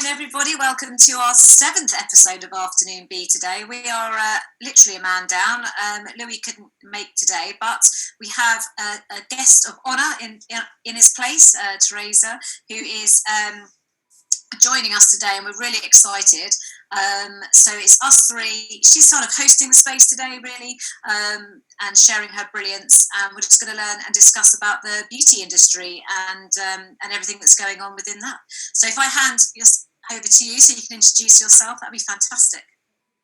everybody. Welcome to our 7th episode of Afternoon Bee today. We are literally a man down. Louis couldn't make today, but we have a guest of honour in his place, Teresa, who is joining us today, and we're really excited. So it's us three. She's sort of hosting the space today, really, and sharing her brilliance. And we're just going to learn and discuss about the beauty industry and everything that's going on within that. So if I hand this over to you, so you can introduce yourself, that'd be fantastic.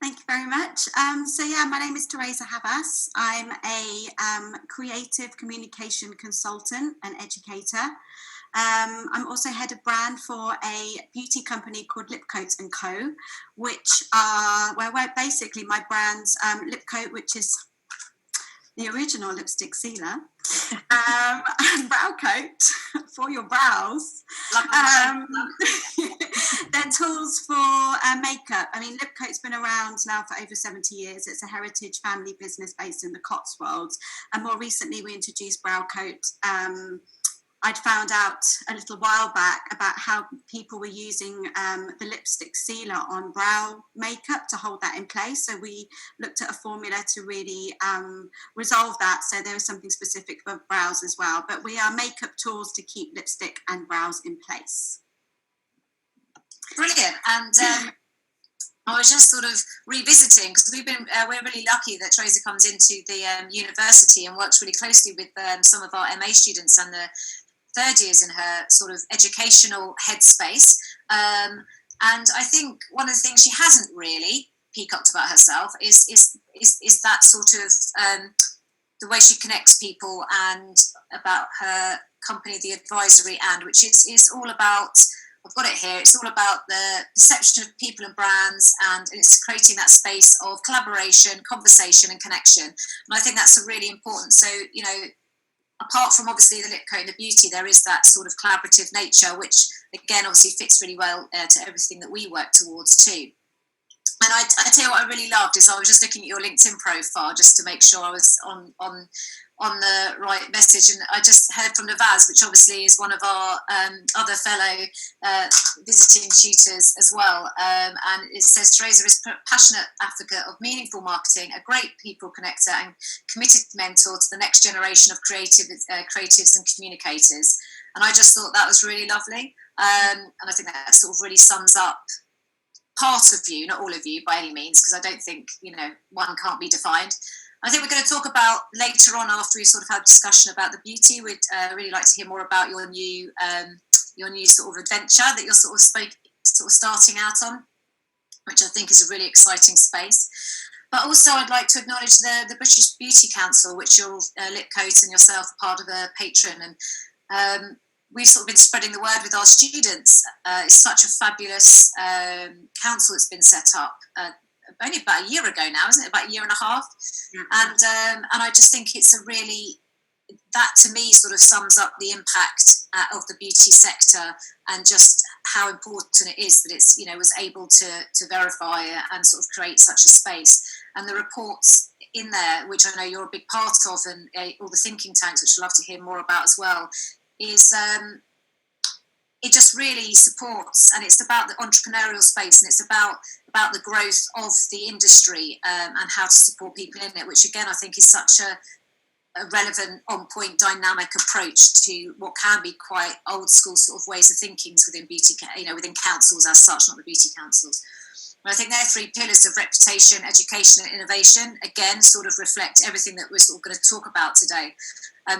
Thank you very much. My name is Teresa Havvas. I'm a creative communication consultant and educator. I'm also head of brand for a beauty company called Lip Coats & Co, which where basically my brand's Lip Coat, which is the original lipstick sealer, and Brow Coat for your brows. They're tools for makeup. I mean, Lip Coat's been around now for over 70 years. It's a heritage family business based in the Cotswolds. And more recently, we introduced Brow Coat. I'd found out a little while back about how people were using the lipstick sealer on brow makeup to hold that in place. So we looked at a formula to really resolve that. So there was something specific for brows as well. But we are makeup tools to keep lipstick and brows in place. Brilliant. And I was just sort of revisiting, because we're really lucky that Teresa comes into the university and works really closely with some of our MA students and the third years in her sort of educational headspace. And I think one of the things she hasn't really peacocked about herself is that sort of the way she connects people, and about her company, The Advisory, and which is all about, I've got it here, it's all about the perception of people and brands, and it's creating that space of collaboration, conversation and connection. And I think that's a really important, so, you know, apart from obviously the lip coat and the beauty, there is that sort of collaborative nature, which again obviously fits really well to everything that we work towards too. And I tell you what I really loved is I was just looking at your LinkedIn profile just to make sure I was on the right message, and I just heard from Navaz, which obviously is one of our other fellow visiting tutors as well, and it says Teresa is a passionate advocate of meaningful marketing, a great people connector and committed mentor to the next generation of creatives and communicators. And I just thought that was really lovely, and I think that sort of really sums up part of you, not all of you by any means, because I don't think, you know, one can't be defined. I think we're going to talk about later on, after we've sort of had a discussion about the beauty. We'd really like to hear more about your new sort of adventure that you're sort of starting out on, which I think is a really exciting space. But also I'd like to acknowledge the British Beauty Council, which your Lip Coat and yourself are part of a patron, and we've sort of been spreading the word with our students. It's such a fabulous council that's been set up only about a year ago now, isn't it? About a year and a half. Mm-hmm. And I just think it's a really, that to me sort of sums up the impact of the beauty sector, and just how important it is that it's, you know, was able to verify and sort of create such a space. And the reports in there, which I know you're a big part of, and all the thinking tanks, which I'd love to hear more about as well, is it just really supports, and it's about the entrepreneurial space, and it's about the growth of the industry, and how to support people in it, which again I think is such a relevant, on-point, dynamic approach to what can be quite old school sort of ways of thinking within beauty, you know, within councils as such, not the beauty councils. And I think they're three pillars of reputation, education and innovation, again sort of reflect everything that we're sort of going to talk about today.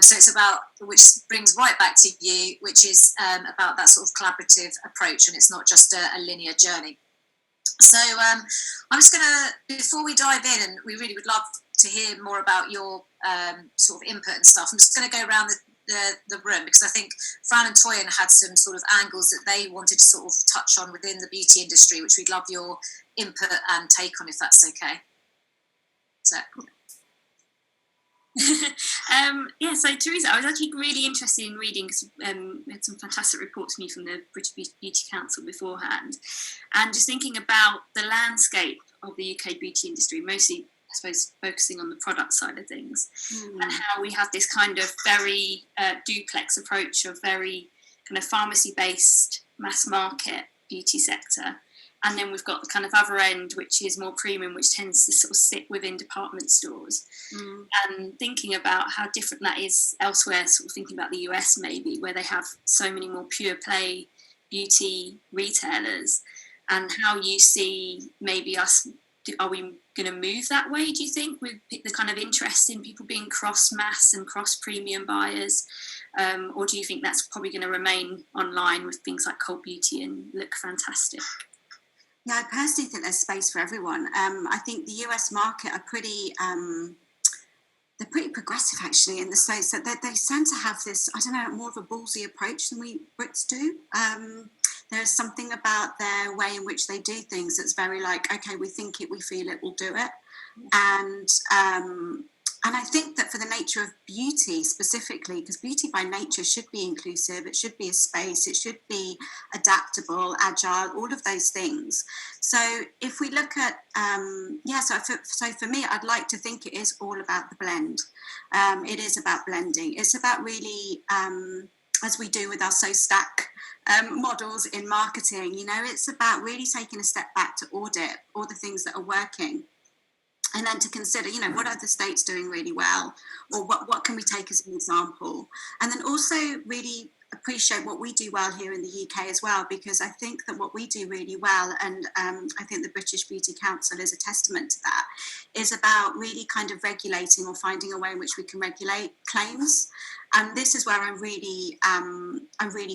So it's about, which brings right back to you, which is about that sort of collaborative approach, and it's not just a linear journey. So I'm just going to, before we dive in, and we really would love to hear more about your sort of input and stuff, I'm just going to go around the room, because I think Fran and Toyin had some sort of angles that they wanted to sort of touch on within the beauty industry, which we'd love your input and take on, if that's okay. So... So Teresa, I was actually really interested in reading, because we had some fantastic reports from you from the British Beauty Council beforehand, and just thinking about the landscape of the UK beauty industry, mostly I suppose focusing on the product side of things, and how we have this kind of very duplex approach of very kind of pharmacy based mass market beauty sector. And then we've got the kind of other end, which is more premium, which tends to sort of sit within department stores. And thinking about how different that is elsewhere, sort of thinking about the US maybe, where they have so many more pure play beauty retailers, and how you see maybe us, are we going to move that way, do you think, with the kind of interest in people being cross-mass and cross-premium buyers? Or do you think that's probably going to remain online with things like Cult Beauty and Look Fantastic? Yeah, I personally think there's space for everyone. I think the US market are they're pretty progressive actually, in the sense that they tend to have this, I don't know, more of a ballsy approach than we Brits do. There's something about their way in which they do things that's very like, okay, we think it, we feel it, we'll do it. And I think that for the nature of beauty specifically, because beauty by nature should be inclusive, it should be a space, it should be adaptable, agile, all of those things. So if we look at, so for me, I'd like to think it is all about the blend. It is about blending. It's about really, as we do with our So Stack models in marketing, you know, it's about really taking a step back to audit all the things that are working. And then to consider, you know, what are the states doing really well, or what can we take as an example? And then also really appreciate what we do well here in the UK as well, because I think that what we do really well, and I think the British Beauty Council is a testament to that, is about really kind of regulating or finding a way in which we can regulate claims. And this is where I'm really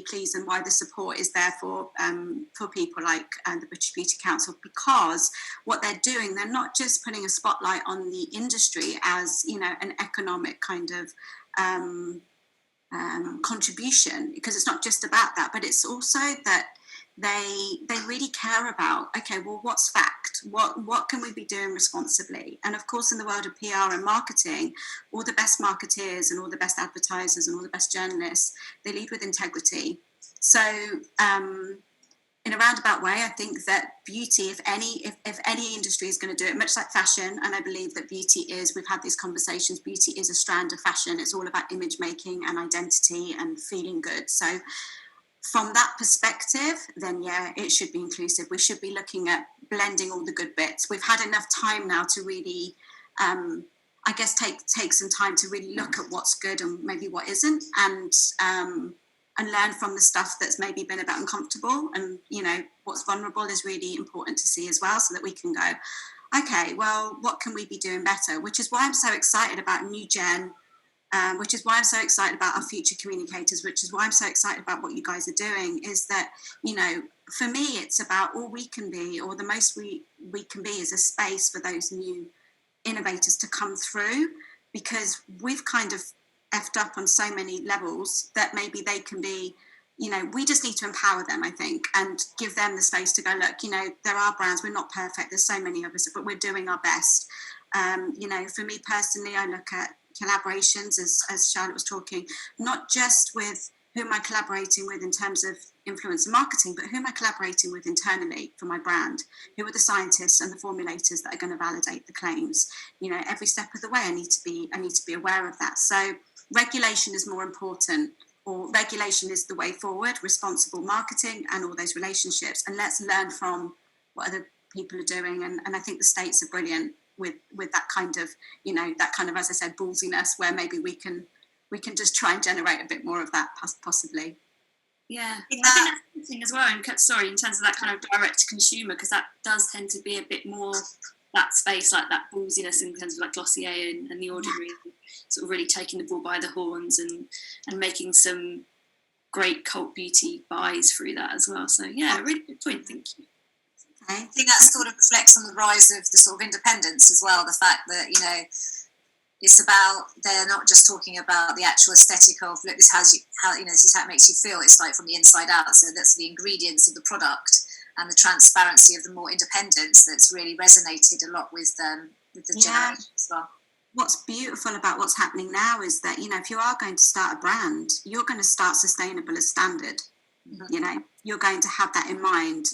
pleased, and why the support is there for people like the British Beauty Council, because what they're doing, they're not just putting a spotlight on the industry as, you know, an economic kind of contribution, because it's not just about that, but it's also that they really care about, okay, well, what's fact? What can we be doing responsibly? And of course, in the world of PR and marketing, all the best marketeers and all the best advertisers and all the best journalists, they lead with integrity. So in a roundabout way, I think that beauty, if any industry is going to do it, much like fashion, and I believe that beauty is, we've had these conversations, beauty is a strand of fashion. It's all about image making and identity and feeling good. So from that perspective, then yeah, it should be inclusive. We should be looking at blending all the good bits. We've had enough time now to really, I guess, take some time to really look at what's good and maybe what isn't, and learn from the stuff that's maybe been a bit uncomfortable. And, you know, what's vulnerable is really important to see as well, so that we can go, okay, well, what can we be doing better? Which is why I'm so excited about New Gen, which is why I'm so excited about our future communicators, which is why I'm so excited about what you guys are doing, is that, you know, for me, it's about all we can be, or the most we can be, is a space for those new innovators to come through, because we've kind of effed up on so many levels that maybe they can be, you know, we just need to empower them, I think, and give them the space to go, look, you know, there are brands, we're not perfect, there's so many of us, but we're doing our best. You know, for me personally, I look at collaborations, as Charlotte was talking, not just with who am I collaborating with in terms of influencer marketing, but who am I collaborating with internally for my brand? Who are the scientists and the formulators that are going to validate the claims? You know, every step of the way, I need to be aware of that. So regulation is more important, or regulation is the way forward, responsible marketing and all those relationships. And let's learn from what other people are doing. And I think the States are brilliant with that kind of, you know, that kind of, as I said, ballsiness, where maybe we can just try and generate a bit more of that possibly. Yeah, I think that's interesting as well. And sorry, in terms of that kind of direct to consumer, because that does tend to be a bit more that space, like that ballsiness in terms of like Glossier and The Ordinary, sort of really taking the bull by the horns and making some great cult beauty buys through that as well. So yeah, really good point. Thank you. I think that sort of reflects on the rise of the sort of independence as well. The fact that, you know, it's about, they're not just talking about the actual aesthetic of, look, this is how it makes you feel. It's like from the inside out. So that's the ingredients of the product and the transparency of the more independence that's really resonated a lot with the generation as well. What's beautiful about what's happening now is that, you know, if you are going to start a brand, you're going to start sustainable as standard. Mm-hmm. You know, you're going to have that in mind.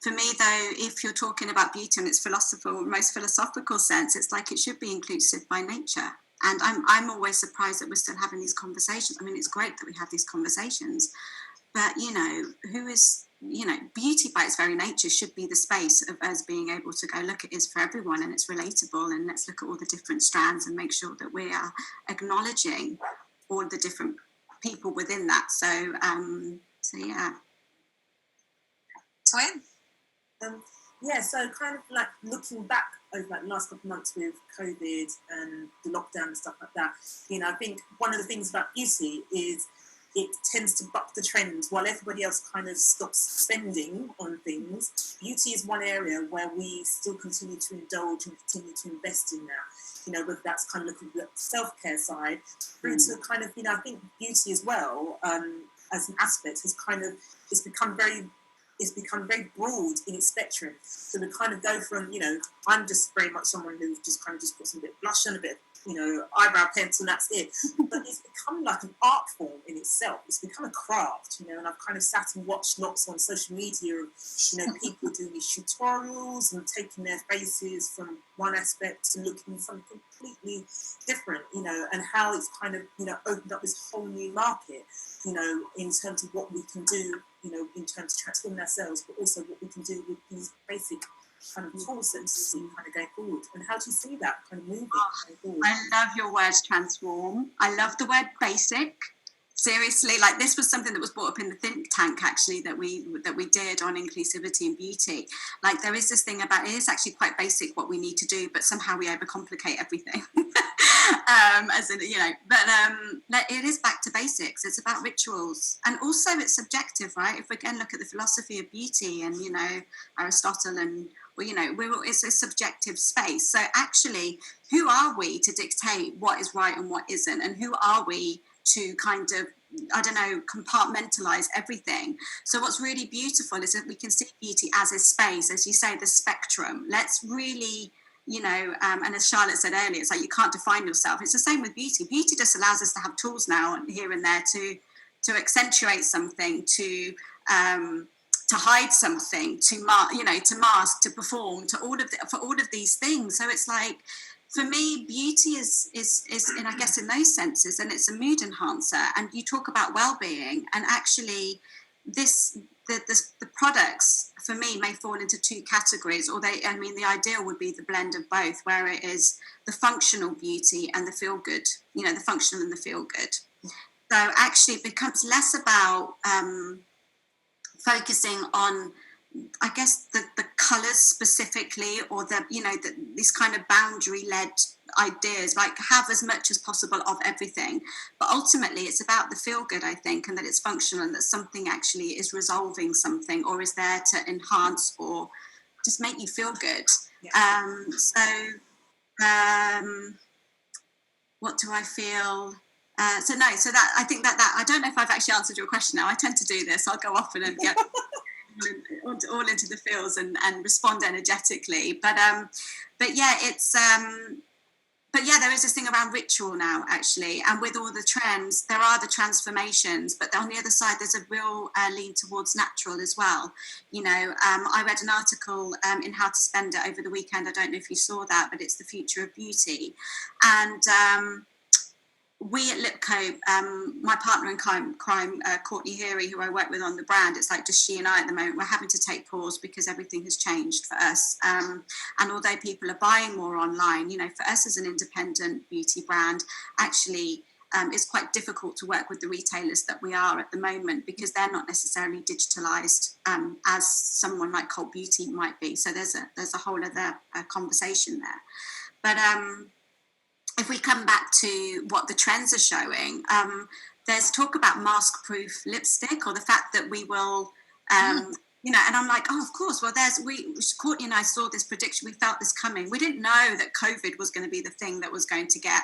For me, though, if you're talking about beauty in its most philosophical sense, it's like it should be inclusive by nature. And I'm always surprised that we're still having these conversations. I mean, it's great that we have these conversations, but, you know, who is beauty by its very nature should be the space of us being able to go, look, it is for everyone and it's relatable, and let's look at all the different strands and make sure that we are acknowledging all the different people within that. So yeah. Toyin? So kind of like looking back over like the last couple of months with COVID and the lockdown and stuff like that, I think one of the things about beauty is it tends to buck the trend while everybody else kind of stops spending on things. Beauty is one area where we still continue to indulge and continue to invest in that. Whether that's kind of looking at the self-care side through to kind of, I think beauty as well, as an aspect it's become very broad in its spectrum. So we kind of go from, I'm just very much someone who just kind of just puts a bit of blush on, a bit of, eyebrow pencil, and that's it. But it's become like an art form in itself. It's become a craft, and I've kind of sat and watched lots on social media of, people doing these tutorials and taking their faces from one aspect to looking something completely different, and how it's kind of, opened up this whole new market, in terms of what we can do, in terms of transforming ourselves, but also what we can do with these basic kind of tools that we see kind of going forward. And how do you see that kind of moving going forward? I love your words, transform. I love the word basic. Seriously, like this was something that was brought up in the think tank actually that we did on inclusivity and beauty. Like there is this thing about, it is actually quite basic what we need to do, but somehow we overcomplicate everything. It is back to basics. It's about rituals, and also it's subjective, right? If we again look at the philosophy of beauty and Aristotle and it's a subjective space. So actually, who are we to dictate what is right and what isn't, and who are we to kind of, compartmentalize everything? So what's really beautiful is that we can see beauty as a space, as you say, the spectrum. Let's really, and as Charlotte said earlier, it's like you can't define yourself. It's the same with beauty. Beauty just allows us to have tools now here and there to accentuate something, to hide something, to mask, to perform, for all of these things. So it's like, for me, beauty is in, I guess, in those senses, and it's a mood enhancer. And you talk about well-being, and actually, the products for me may fall into two categories, or the ideal would be the blend of both, where it is the functional beauty and the feel good, the functional and the feel good. So actually, it becomes less about focusing on, I guess, the colours specifically, or these kind of boundary-led ideas, like have as much as possible of everything. But ultimately, it's about the feel-good, I think, and that it's functional, and that something actually is resolving something, or is there to enhance or just make you feel good. Yeah. What do I feel? So that I think that I don't know if I've actually answered your question now. I tend to do this. I'll go off and get all into the feels and respond energetically. But yeah, it's there is this thing around ritual now, actually, and with all the trends, there are the transformations, but on the other side, there's a real lean towards natural as well. I read an article in How to Spend It over the weekend. I don't know if you saw that, but it's the future of beauty, and we at Lipcote, my partner in crime, Courtney Heary, who I work with on the brand, it's like just she and I at the moment, we're having to take pause because everything has changed for us. And although people are buying more online, for us as an independent beauty brand, actually, it's quite difficult to work with the retailers that we are at the moment, because they're not necessarily digitalized as someone like Cult Beauty might be. So there's a whole other conversation there. But if we come back to what the trends are showing, there's talk about mask-proof lipstick, or the fact that we will, and I'm like, oh, of course. Well, Courtney and I saw this prediction. We felt this coming. We didn't know that COVID was going to be the thing that was going to get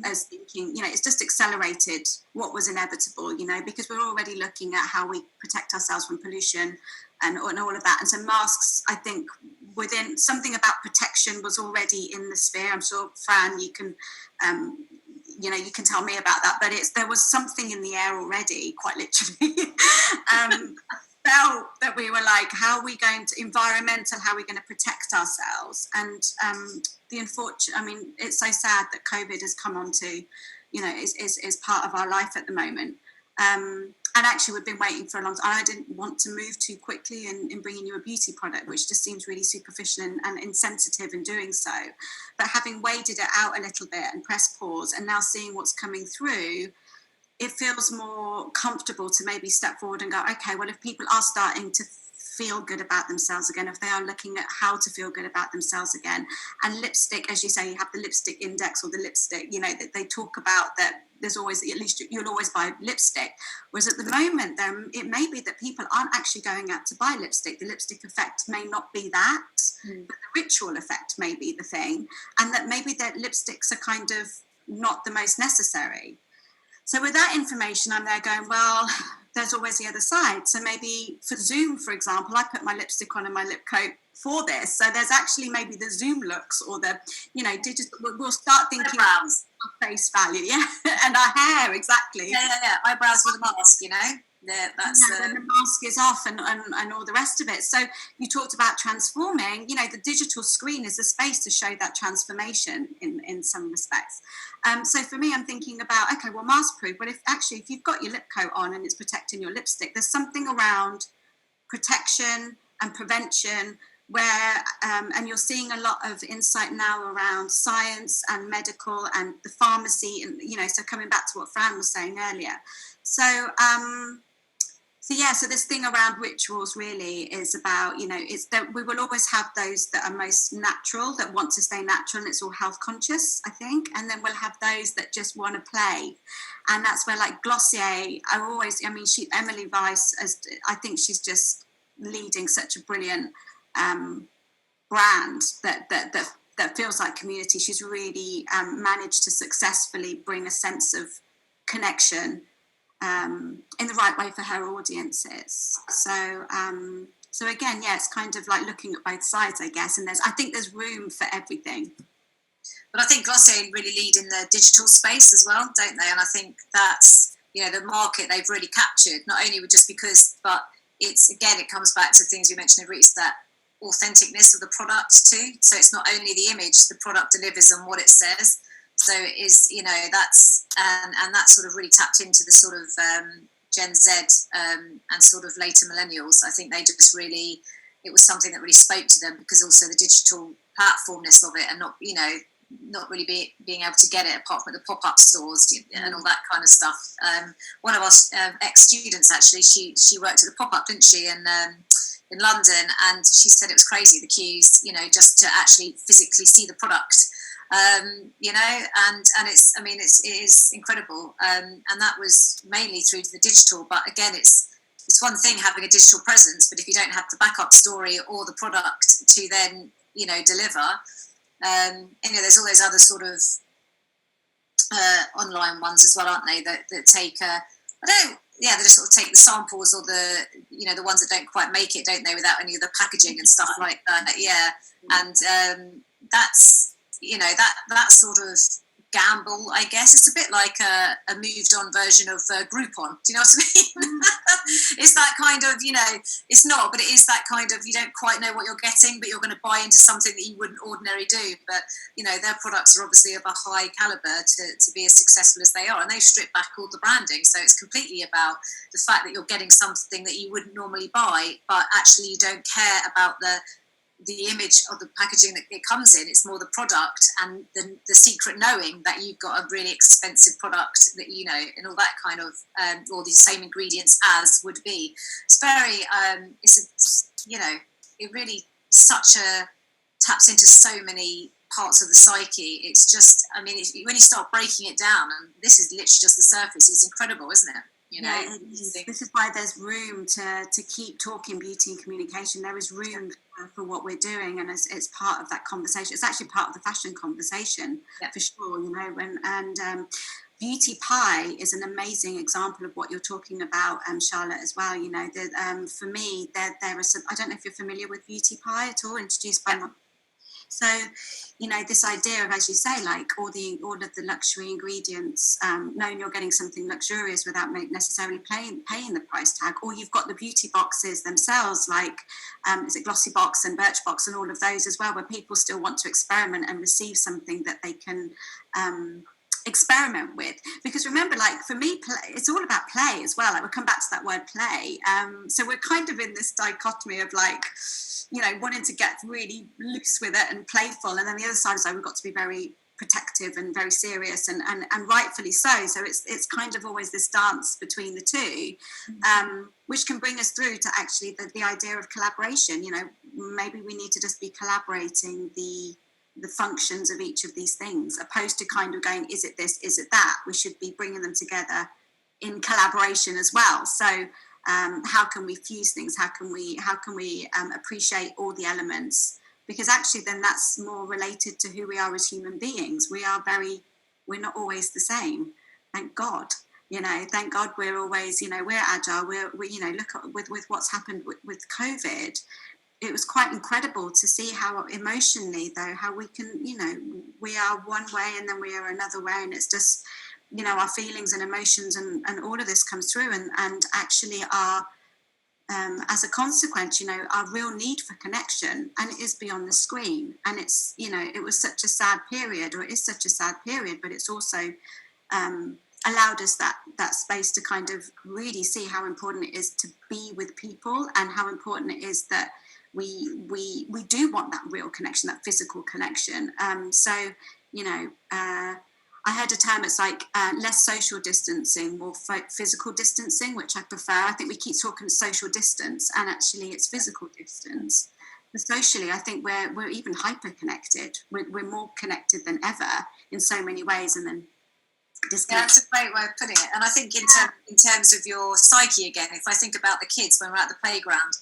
us thinking, it's just accelerated what was inevitable, because we're already looking at how we protect ourselves from pollution and all of that. And so masks, I think, within something about protection was already in the sphere. I'm sure, Fran, you can tell me about that, but there was something in the air already, quite literally. Felt that we were like, how are we going to, environmental, how are we going to protect ourselves? And it's so sad that COVID has come on to, is part of our life at the moment. And And actually, we've been waiting for a long time. I didn't want to move too quickly in bringing you a beauty product, which just seems really superficial and insensitive in doing so. But having waded it out a little bit and pressed pause and now seeing what's coming through, it feels more comfortable to maybe step forward and go, okay, well, if people are starting to feel good about themselves again, if they are looking at how to feel good about themselves again, and lipstick, as you say, you have the lipstick index or the lipstick, that they talk about, that there's always, at least you'll always buy lipstick, whereas at the moment it may be that people aren't actually going out to buy lipstick. The lipstick effect may not be that, but the ritual effect may be the thing, and that maybe that lipsticks are kind of not the most necessary. So with that information, I'm there going, well, there's always the other side. So maybe for Zoom, for example, I put my lipstick on and my lip coat for this. So there's actually maybe the Zoom looks or the, digital, we'll start thinking eyebrows, face value, yeah, and our hair, exactly. Yeah. Eyebrows with a mask, that's when the mask is off and all the rest of it. So you talked about transforming, the digital screen is a space to show that transformation in some respects. So for me, I'm thinking about, okay, well, mask proof, but if you've got your lip coat on and it's protecting your lipstick, there's something around protection and prevention where, and you're seeing a lot of insight now around science and medical and the pharmacy, and, so coming back to what Fran was saying earlier. So this thing around rituals really is about, it's that we will always have those that are most natural, that want to stay natural, and it's all health conscious, I think. And then we'll have those that just want to play. And that's where, like Glossier, Emily Weiss, I think she's just leading such a brilliant brand that feels like community. She's really managed to successfully bring a sense of connection in the right way for her audiences. So again, it's kind of like looking at both sides, I guess, and I think there's room for everything. But I think Glossier really lead in the digital space as well, don't they? And I think that's, the market they've really captured, not only just because, but it comes back to things we mentioned, it's that authenticness of the product too. So it's not only the image the product delivers and what it says. So it is, that's, and that sort of really tapped into the sort of Gen Z and sort of later millennials. I think they just really, it was something that really spoke to them, because also the digital platformness of it, and not really being able to get it apart from the pop-up stores and all that kind of stuff. One of our ex-students, actually, she worked at the pop-up, didn't she, in London, and she said it was crazy, the queues, just to actually physically see the product. And it is incredible, and that was mainly through to the digital. But again, it's one thing having a digital presence, but if you don't have the backup story or the product to then deliver, there's all those other sort of online ones as well, aren't they? That take they just sort of take the samples or the the ones that don't quite make it, don't they, without any of the packaging and stuff like that. Yeah, and that's. That sort of gamble, I guess. It's a bit like a moved on version of Groupon. Do you know what I mean? It's that kind of, it's not, but it is that kind of, you don't quite know what you're getting, but you're going to buy into something that you wouldn't ordinarily do. But, their products are obviously of a high caliber to be as successful as they are. And they've stripped back all the branding. So it's completely about the fact that you're getting something that you wouldn't normally buy, but actually you don't care about the image of the packaging that it comes in. It's more the product and the secret knowing that you've got a really expensive product that and all that kind of all these same ingredients as would be. It's very it really taps into so many parts of the psyche. It's just, when you start breaking it down, and this is literally just the surface, it's incredible, isn't it? This is why there's room to keep talking beauty and communication. There is room for what we're doing, and it's part of that conversation. It's actually part of the fashion conversation, for sure. Beauty Pie is an amazing example of what you're talking about, Charlotte, as well. For me, there are some. I don't know if you're familiar with Beauty Pie at all. Introduced by So, this idea of, as you say, like all of the luxury ingredients, knowing you're getting something luxurious without necessarily paying the price tag, or you've got the beauty boxes themselves, like is it Glossy Box and Birchbox and all of those as well, where people still want to experiment and receive something that they can experiment with. Because remember, like for me, it's all about play as well. Like we'll come back to that word play. So we're kind of in this dichotomy of like, you know, wanting to get really loose with it and playful, and then the other side is like we've got to be very protective and very serious, and rightfully so. So it's kind of always this dance between the two, which can bring us through to actually the idea of collaboration. You know, maybe we need to just be collaborating the functions of each of these things, opposed to kind of going, is it this, is it that? We should be bringing them together in collaboration as well. So how can we fuse things? How can we appreciate all the elements? Because actually then that's more related to who we are as human beings. We're not always the same, thank God. You know, thank God we're always, you know, we're agile. We you know, look at with what's happened with COVID. It was quite incredible to see how emotionally, though, how we can, you know, we are one way and then we are another way. And it's just, you know, our feelings and emotions and all of this comes through. And actually our, as a consequence, you know, our real need for connection, and it is beyond the screen. And it's, you know, it was such a sad period, or it is such a sad period, but it's also allowed us that space to kind of really see how important it is to be with people, and how important it is that we do want that real connection, that physical connection. So, you know, I heard a term, it's like less social distancing, more physical distancing, which I prefer. I think we keep talking social distance, and actually it's physical distance. But socially, I think we're even hyper connected. We're more connected than ever in so many ways, and then yeah, that's a great way of putting it. And I think in terms of your psyche again, if I think about the kids when we're at the playground,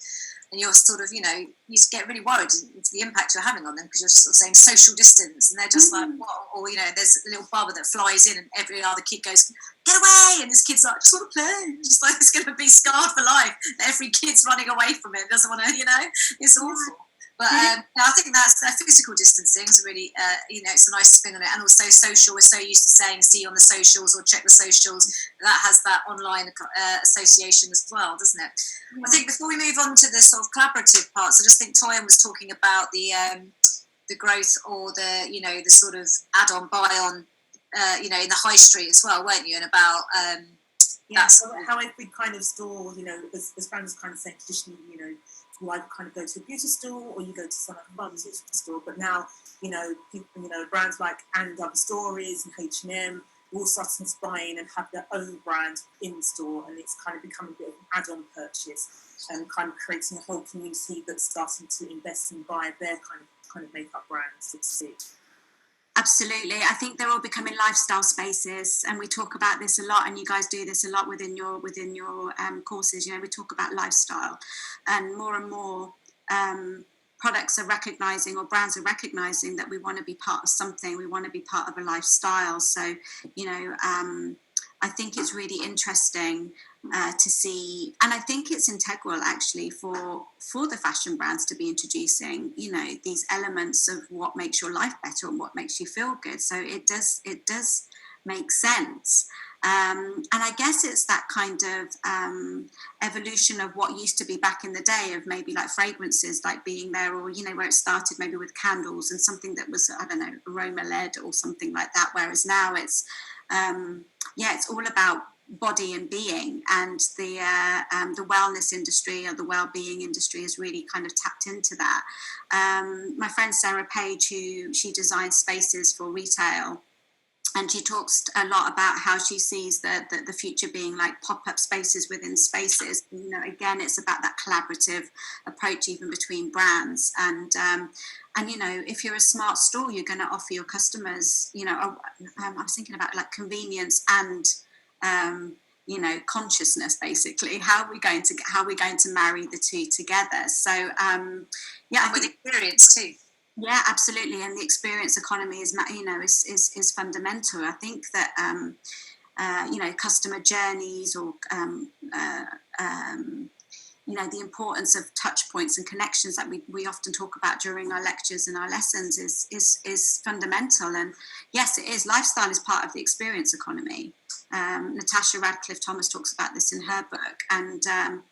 and you're sort of, you know, you get really worried into the impact you're having on them, because you're sort of saying social distance, and they're just like, what? Or, you know, there's a little bubble that flies in, and every other kid goes, get away, and this kid's like, I just want to play, just like it's going to be scarred for life. Every kid's running away from it, doesn't want to, you know, it's awful. But I think that's physical distancing is really, you know, it's a nice spin on it. And also social, we're so used to saying see on the socials or check the socials. That has that online association as well, doesn't it? Yeah. I think before we move on to the sort of collaborative parts, I just think Toyin was talking about the growth, or the, you know, the sort of add-on, buy-on, you know, in the high street as well, weren't you? And about so how every kind of store, you know, as Fran was kind of saying, traditionally, you know, you either kind of go to a beauty store or you go to some like a pharmaceutical store. But now, you know, people, you know, brands like And Other Stories and H&M all start buying and have their own brand in the store, and it's kind of become a bit of an add-on purchase, and kind of creating a whole community that's starting to invest and buy their kind of makeup brands, so to speak. Absolutely. I think they're all becoming lifestyle spaces, and we talk about this a lot, and you guys do this a lot within your courses. You know, we talk about lifestyle, and more products are recognizing, or brands are recognizing, that we want to be part of something. We want to be part of a lifestyle. So, you know, I think it's really interesting to see, and I think it's integral actually for the fashion brands to be introducing, you know, these elements of what makes your life better and what makes you feel good. So it does make sense. And I guess it's that kind of evolution of what used to be back in the day, of maybe like fragrances like being there, or, you know, where it started maybe with candles and something that was, I don't know, aroma led or something like that, whereas now it's it's all about body and being, and the wellness industry, or the well-being industry, has really kind of tapped into that. My friend Sarah Page, who she designs spaces for retail, and she talks a lot about how she sees the future being like pop-up spaces within spaces. You know, again, it's about that collaborative approach even between brands. And you know, if you're a smart store, you're going to offer your customers, you know, I was thinking about like convenience and you know, consciousness, basically. How are we going to marry the two together? So yeah, with experience too. Yeah, absolutely, and the experience economy is, you know, is fundamental. I think that you know, customer journeys, or the importance of touch points and connections that we often talk about during our lectures and our lessons is fundamental. And yes, it is. Lifestyle is part of the experience economy. Natasha Radcliffe Thomas talks about this in her book, and and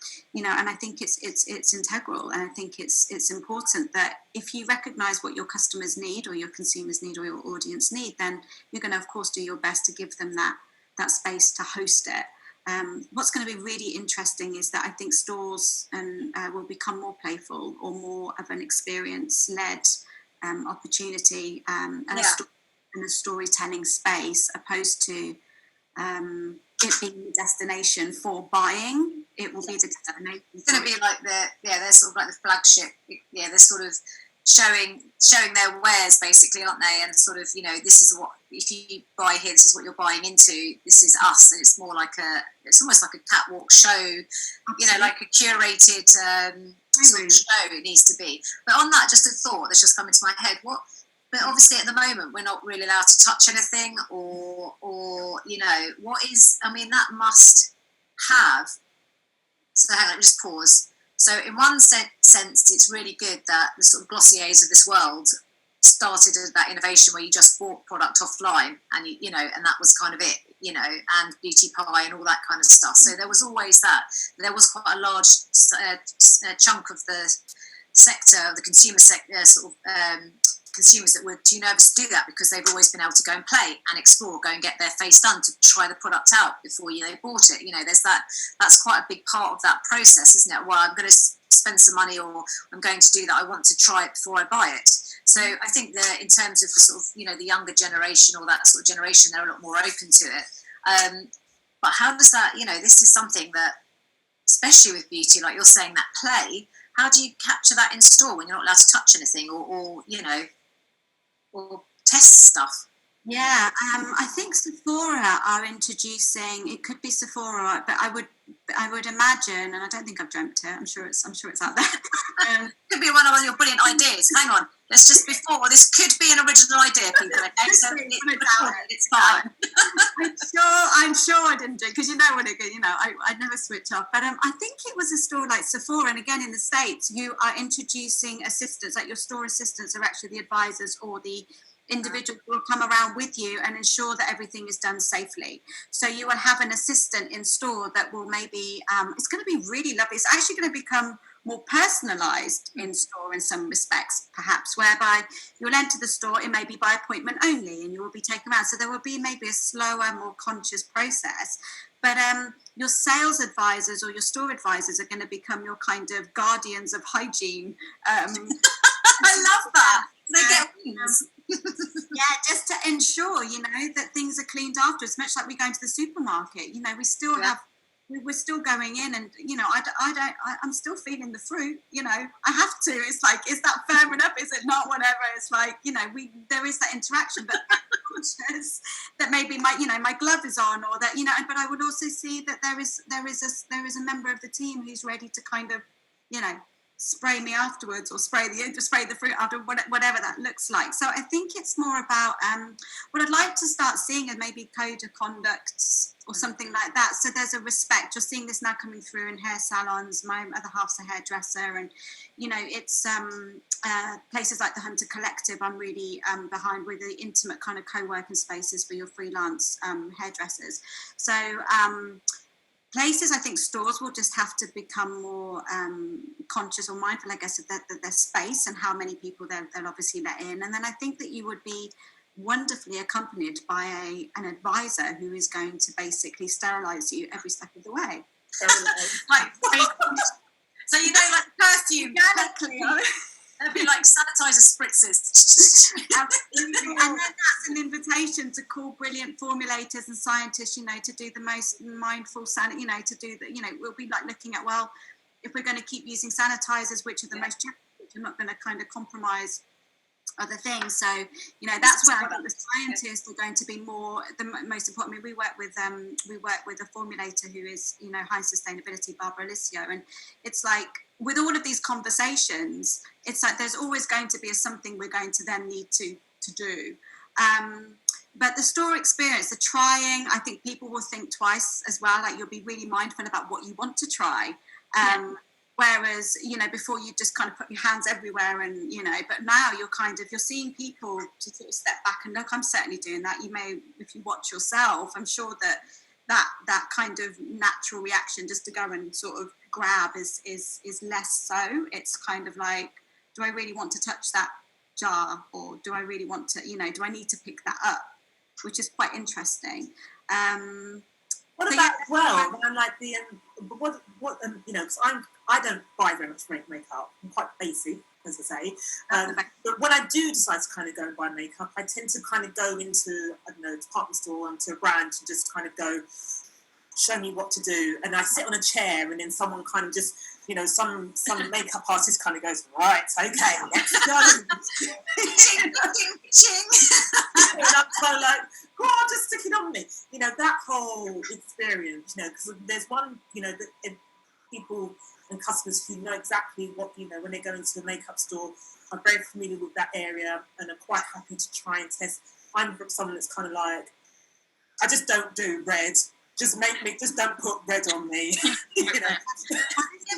I think it's integral, and I think it's important that if you recognise what your customers need, or your consumers need, or your audience need, then you're going to, of course, do your best to give them that space to host it. What's going to be really interesting is that I think stores will become more playful, or more of an experience-led opportunity, and a storytelling space, opposed to it being the destination for buying. It will be the destination. It's going to be like they're sort of like the flagship. Yeah, they're sort of showing their wares, basically, aren't they? And sort of, this is what, if you buy here, this is what you're buying into. This is us, and it's more like it's almost like a catwalk show. Absolutely. Like a curated sort of show. It needs to be. But on that, just a thought that's just come into my head. But obviously, at the moment, we're not really allowed to touch anything, or what is? I mean, that must have. So hang on, just pause. So in one sense, it's really good that the sort of Glossiers of this world started that innovation where you just bought product offline, and and that was kind of it, and Beauty Pie and all that kind of stuff. So there was always that. There was quite a large chunk of the sector, of the consumer sector, sort of consumers that were too nervous to do that, because they've always been able to go and play and explore, go and get their face done, to try the product out before they bought it. There's that's quite a big part of that process, isn't it? Well, I'm going to spend some money, or I'm going to do that, I want to try it before I buy it. So I think that in terms of the sort of, the younger generation, or that sort of generation, they're a lot more open to it. But how does that, this is something that, especially with beauty, like you're saying, that play, how do you capture that in store when you're not allowed to touch anything, or test stuff? Yeah, I think Sephora are introducing. It could be Sephora, but I would imagine, and I don't think I've dreamt it. I'm sure it's out there. Could be one of your brilliant ideas. Hang on, let's just before this could be an original idea, people. Okay, so it's fine. I'm sure I didn't do it, because what it. I'd never switch off. But I think it was a store like Sephora, and again in the States, you are introducing assistants. Like your store assistants are actually the advisors, or the individual will come around with you and ensure that everything is done safely. So you will have an assistant in store that will maybe, it's going to be really lovely. It's actually going to become more personalised in store in some respects, perhaps, whereby you'll enter the store, it may be by appointment only, and you will be taken around. So there will be maybe a slower, more conscious process. But your sales advisors or your store advisors are going to become your kind of guardians of hygiene. I love that. They get wings. Yeah, just to ensure, that things are cleaned afterwards, much like we go into the supermarket. We still have, we're still going in, and I'm still feeling the fruit. I have to. It's like, is that firm enough? Is it not? Whatever. It's like, there is that interaction, but conscious that maybe my glove is on, or that But I would also see that there is a member of the team who's ready to kind of, spray me afterwards, or spray the fruit after, whatever that looks like. So I think it's more about what I'd like to start seeing is maybe code of conduct or something like that. So there's a respect. You're seeing this now coming through in hair salons. My other half's a hairdresser, and it's places like the Hunter Collective I'm really behind, with the intimate kind of co-working spaces for your freelance hairdressers. So places, I think stores will just have to become more conscious or mindful, I guess, of their space and how many people they'll obviously let in. And then I think that you would be wonderfully accompanied by an advisor who is going to basically sterilise you every step of the way. Like, so like perfume. Organically. There'd be like sanitizer spritzes. Absolutely. And then that's an invitation to call brilliant formulators and scientists, to do the most mindful to do the, we'll be like looking at, well, if we're going to keep using sanitizers, which are the most general, you're not going to kind of compromise other things. So, that's where I think the scientists are going to be the most important. I mean, we work with a formulator who is, high sustainability, Barbara Alicio, and it's like, with all of these conversations, it's like there's always going to be something we're going to then need to do. But the store experience, the trying, I think people will think twice as well. Like, you'll be really mindful about what you want to try. Whereas, you know, before you just kind of put your hands everywhere and, you know, but now you're seeing people to sort of step back and look, I'm certainly doing that. You may, if you watch yourself, I'm sure that kind of natural reaction just to go and sort of grab is less so. It's kind of like, do I really want to touch that jar, or do I really want to, you know, do I need to pick that up? Which is quite interesting. What about I'm like the what you know, because I don't buy very much makeup. I'm quite basic, as I say. But when I do decide to kind of go and buy makeup, I tend to kind of go into, I don't know, department store, into a brand, to just kind of go, show me what to do. And I sit on a chair, and then someone kind of just, you know, some makeup artist kind of goes, right, okay, let's go. Ching, ching, ching. And I'm kind of like, go on, just stick it on me. You know, that whole experience, you know, because there's one, you know, that people and customers who know exactly what, you know, when they go into a makeup store, are very familiar with that area and are quite happy to try and test. I'm someone that's kind of like, I just don't do red. Just don't put red on me. You know?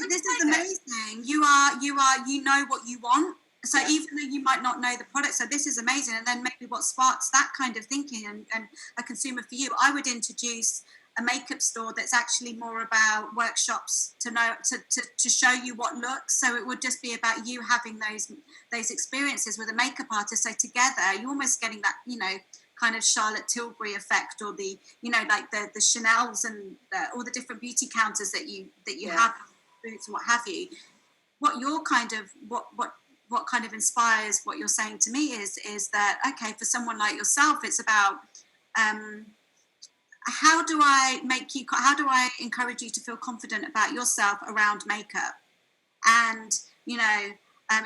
This is amazing. You know what you want. So even though you might not know the product, so this is amazing. And then maybe what sparks that kind of thinking and a consumer for you, I would introduce a makeup store that's actually more about workshops to show you what looks. So it would just be about you having those experiences with a makeup artist. So together, you're almost getting that, you know, kind of Charlotte Tilbury effect, or the, you know, like the Chanel's and all the different beauty counters that you have, boots and what have you. What you're kind of what kind of inspires what you're saying to me is that, okay, for someone like yourself, it's about how do I encourage you to feel confident about yourself around makeup? And, you know,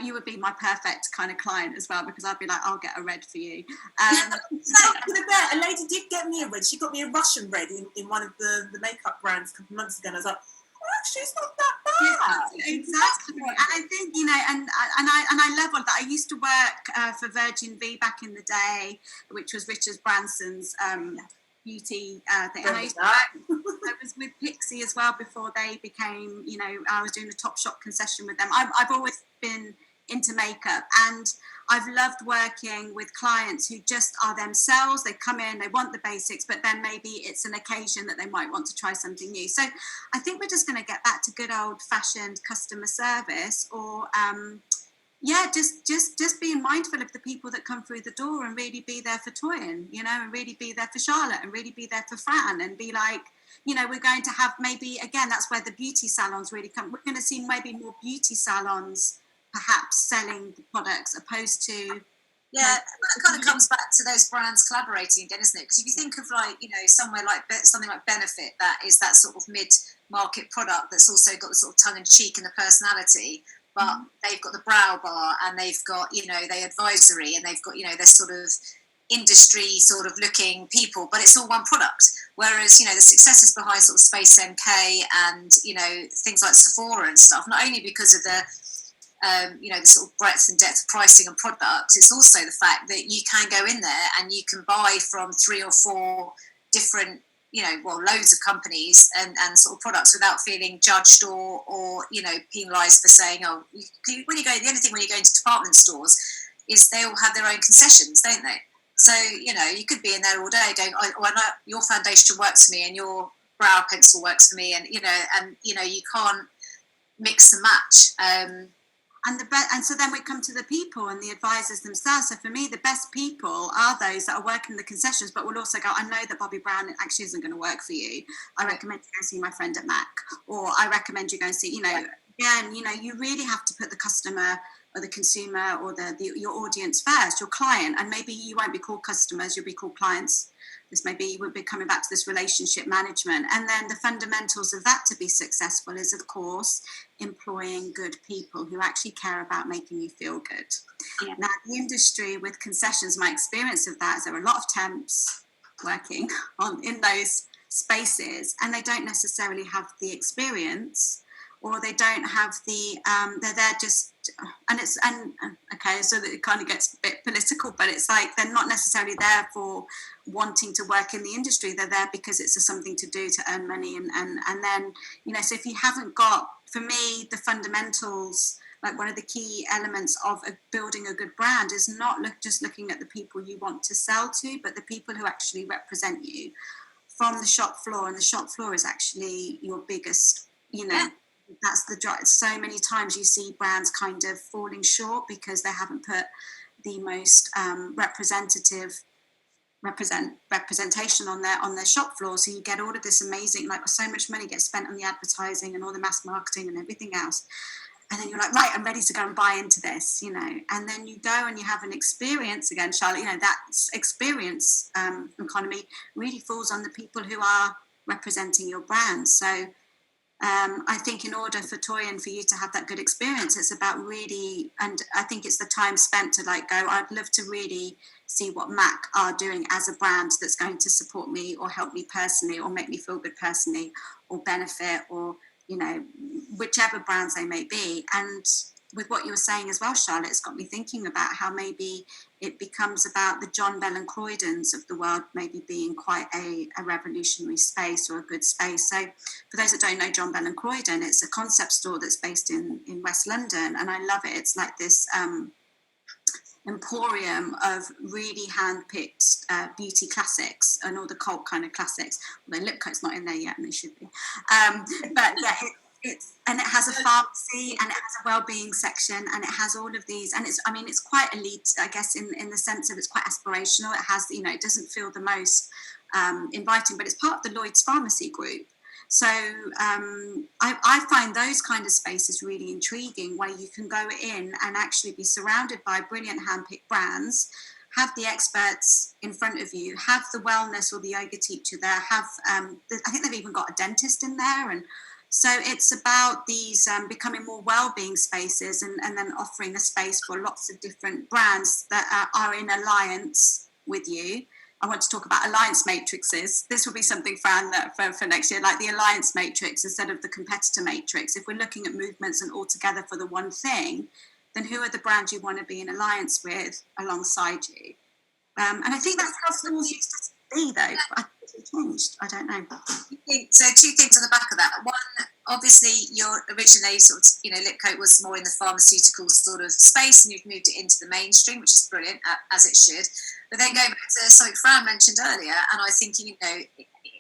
you would be my perfect kind of client as well, because I'd be like, I'll get a red for you. A lady did get me a red. She got me a Russian red in one of the makeup brands a couple of months ago, and I was like, actually, it's not that bad. Yeah, exactly. And I think, you know, and I love all that. I used to work for Virgin V back in the day, which was Richard Branson's beauty thing. And I was with Pixie as well before they became, you know, I was doing the Topshop concession with them. I've always been into makeup, and I've loved working with clients who just are themselves. They come in, they want the basics, but then maybe it's an occasion that they might want to try something new. So I think we're just going to get back to good old-fashioned customer service, or just being mindful of the people that come through the door, and really be there for Toyin, you know, and really be there for Charlotte, and really be there for Fran, and be like, you know, we're going to have, maybe, again, that's where the beauty salons really come. We're going to see maybe more beauty salons perhaps selling the products, opposed to... Yeah, that kind of comes back to those brands collaborating again, isn't it? Because if you think of, like, you know, somewhere like something like Benefit, that is that sort of mid-market product that's also got the sort of tongue-in-cheek and the personality, but they've got the brow bar, and they've got, you know, they advisory, and they've got, you know, they're sort of industry sort of looking people, but it's all one product. Whereas, you know, the successes behind sort of Space MK and, you know, things like Sephora and stuff, not only because of the you know, the sort of breadth and depth of pricing and products, it's also the fact that you can go in there and you can buy from 3 or 4 different, you know, well, loads of companies and sort of products without feeling judged or you know, penalised for saying, oh, when you go, the only thing when you go into department stores is they all have their own concessions, don't they? So, you know, you could be in there all day going, oh, I know your foundation works for me and your brow pencil works for me, and you know, you can't mix and match. And so then we come to the people and the advisors themselves. So for me, the best people are those that are working the concessions, but will also go, I know that Bobbi Brown actually isn't going to work for you. I recommend you go see my friend at Mac, or I recommend you go and see, you know, again, you know, you really have to put the customer or the consumer or your audience first, your client. And maybe you won't be called customers, you'll be called clients. This maybe we'll be coming back to this relationship management. And then the fundamentals of that to be successful is, of course, employing good people who actually care about making you feel good. Yeah. Now, the industry with concessions, my experience of that is there are a lot of temps working in those spaces, and they don't necessarily have the experience, or they don't have the, they're there just, okay, so that it kind of gets a bit political, but it's like they're not necessarily there for wanting to work in the industry. They're there because it's something to do to earn money, and then, you know, so if you haven't got for me, the fundamentals, like one of the key elements of building a good brand is not just looking at the people you want to sell to, but the people who actually represent you from the shop floor. And the shop floor is actually your biggest, that's the drive. So many times you see brands kind of falling short because they haven't put the most representation on their shop floor. So you get all of this amazing, like so much money gets spent on the advertising and all the mass marketing and everything else. And then you're like, right, I'm ready to go and buy into this, and then you go and you have an experience again, Charlotte, that experience economy really falls on the people who are representing your brand. So I think in order for Toy and for you to have that good experience, it's about really, and I think it's the time spent to like go, I'd love to really see what MAC are doing as a brand that's going to support me or help me personally or make me feel good personally or benefit or, whichever brands they may be. And with what you were saying as well, Charlotte, it's got me thinking about how maybe it becomes about the John Bell and Croydons of the world maybe being quite a revolutionary space or a good space. So for those that don't know John Bell and Croydon, it's a concept store that's based in West London, and I love it. It's like this emporium of really hand-picked beauty classics and all the cult kind of classics, although Lipcoat's not in there yet and they should be, but yeah, and it has a pharmacy and it has a well-being section and it has all of these, and it's quite elite, I guess, in the sense of it's quite aspirational. It has, it doesn't feel the most inviting, but it's part of the Lloyd's Pharmacy Group. So I find those kind of spaces really intriguing, where you can go in and actually be surrounded by brilliant hand-picked brands, have the experts in front of you, have the wellness or the yoga teacher there, have I think they've even got a dentist in there. And so it's about these becoming more well-being spaces and then offering a space for lots of different brands that are in alliance with you. I want to talk about alliance matrices. This will be something, Fran, for next year, like the alliance matrix instead of the competitor matrix. If we're looking at movements and all together for the one thing, then who are the brands you want to be in alliance with alongside you? And I think that's how schools used to be, though. I think it's changed. I don't know. So two things on the back of that. One, obviously, you're originally Lipcoat was more in the pharmaceutical sort of space, and you've moved it into the mainstream, which is brilliant, as it should. But then going back to something Fran mentioned earlier, and I was thinking,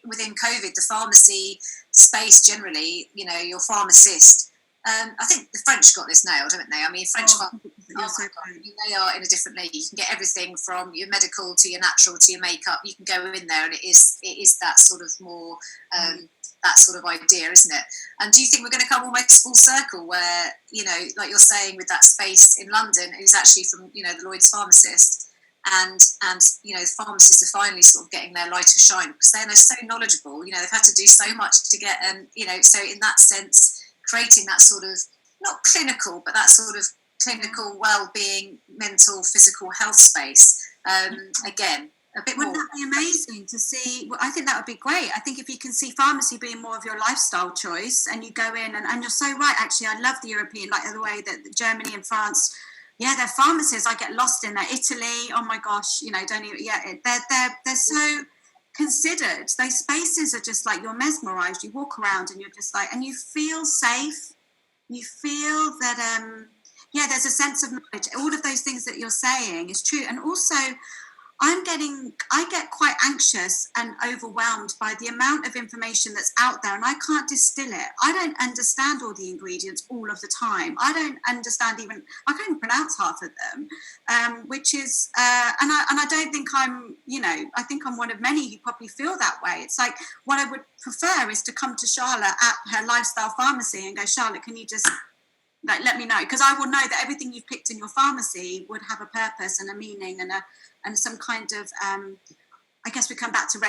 within COVID, the pharmacy space generally, your pharmacist. I think the French got this nailed, haven't they? I mean, French they are in a different league. You can get everything from your medical to your natural to your makeup. You can go in there, and it is that sort of more that sort of idea, isn't it? And do you think we're going to come almost full circle, where like you're saying with that space in London, who's actually from the Lloyd's pharmacist, and pharmacists are finally sort of getting their light of shine because they're so knowledgeable. They've had to do so much to get so in that sense, creating that sort of not clinical, but that sort of clinical well-being, mental, physical health space. Again, a bit Wouldn't more. that be amazing to see? Well, I think that would be great. I think if you can see pharmacy being more of your lifestyle choice, and you go in and you're so right. Actually, I love the European, like the way that Germany and France. Yeah, their pharmacies, I get lost in there. Italy, oh my gosh, don't even. Yeah, they're so considered. Those spaces are just like you're mesmerized. You walk around and you're just like, and you feel safe. You feel that there's a sense of knowledge. All of those things that you're saying is true, and also I get quite anxious and overwhelmed by the amount of information that's out there, and I can't distill it. I don't understand all the ingredients all of the time. I don't understand I can't even pronounce half of them, which is, and I don't think I'm, I think I'm one of many who probably feel that way. It's like, what I would prefer is to come to Charlotte at her lifestyle pharmacy and go, Charlotte, can you just let me know? Because I will know that everything you've picked in your pharmacy would have a purpose and a meaning and some kind of, I guess we come back to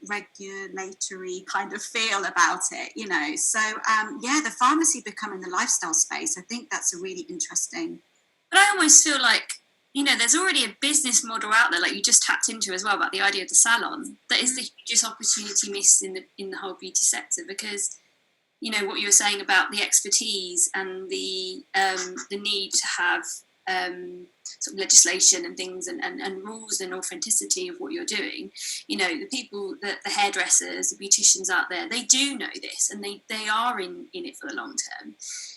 regulatory kind of feel about it, So, the pharmacy becoming the lifestyle space, I think that's a really interesting. But I almost feel like, there's already a business model out there, like you just tapped into as well, about the idea of the salon. That is the hugest opportunity missed in the whole beauty sector, because what you were saying about the expertise and the need to have sort of legislation and things and rules and authenticity of what you're doing. You know, the people, the hairdressers, the beauticians out there, they do know this, and they are in it for the long term.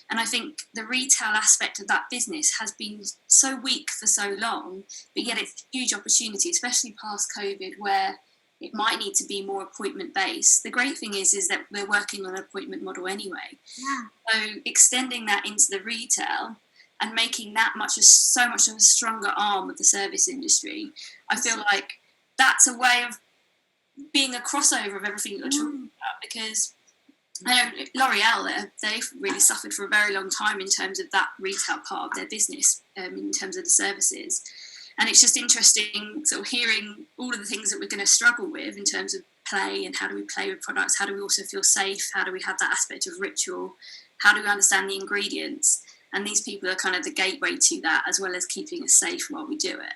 And I think the retail aspect of that business has been so weak for so long, but yet it's a huge opportunity, especially past COVID, where it might need to be more appointment based. The great thing is that we're working on an appointment model anyway. Yeah. So extending that into the retail and making that so much of a stronger arm of the service industry, I feel like that's a way of being a crossover of everything you're talking about, because I know L'Oreal, they've really suffered for a very long time in terms of that retail part of their business, in terms of the services. And it's just interesting sort of hearing all of the things that we're going to struggle with in terms of play, and how do we play with products, how do we also feel safe, how do we have that aspect of ritual, how do we understand the ingredients. And these people are kind of the gateway to that, as well as keeping us safe while we do it.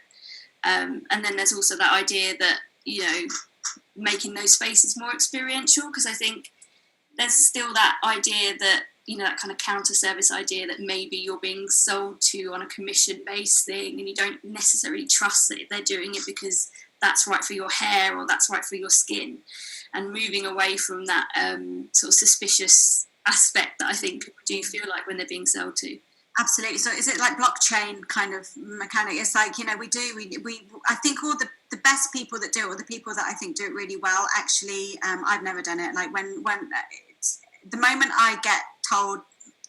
And then there's also that idea that, you know, making those spaces more experiential, because I think there's still that idea that, you know, that kind of counter service idea that maybe you're being sold to on a commission based thing, and you don't necessarily trust that they're doing it because that's right for your hair or that's right for your skin, and moving away from that sort of suspicious aspect that I think people do feel like when they're being sold to. Absolutely. So is it like blockchain kind of mechanic? It's like, you know, we I think all the best people that do it, or the people that I think do it really well, actually, I've never done it. Like when it's, the moment I get told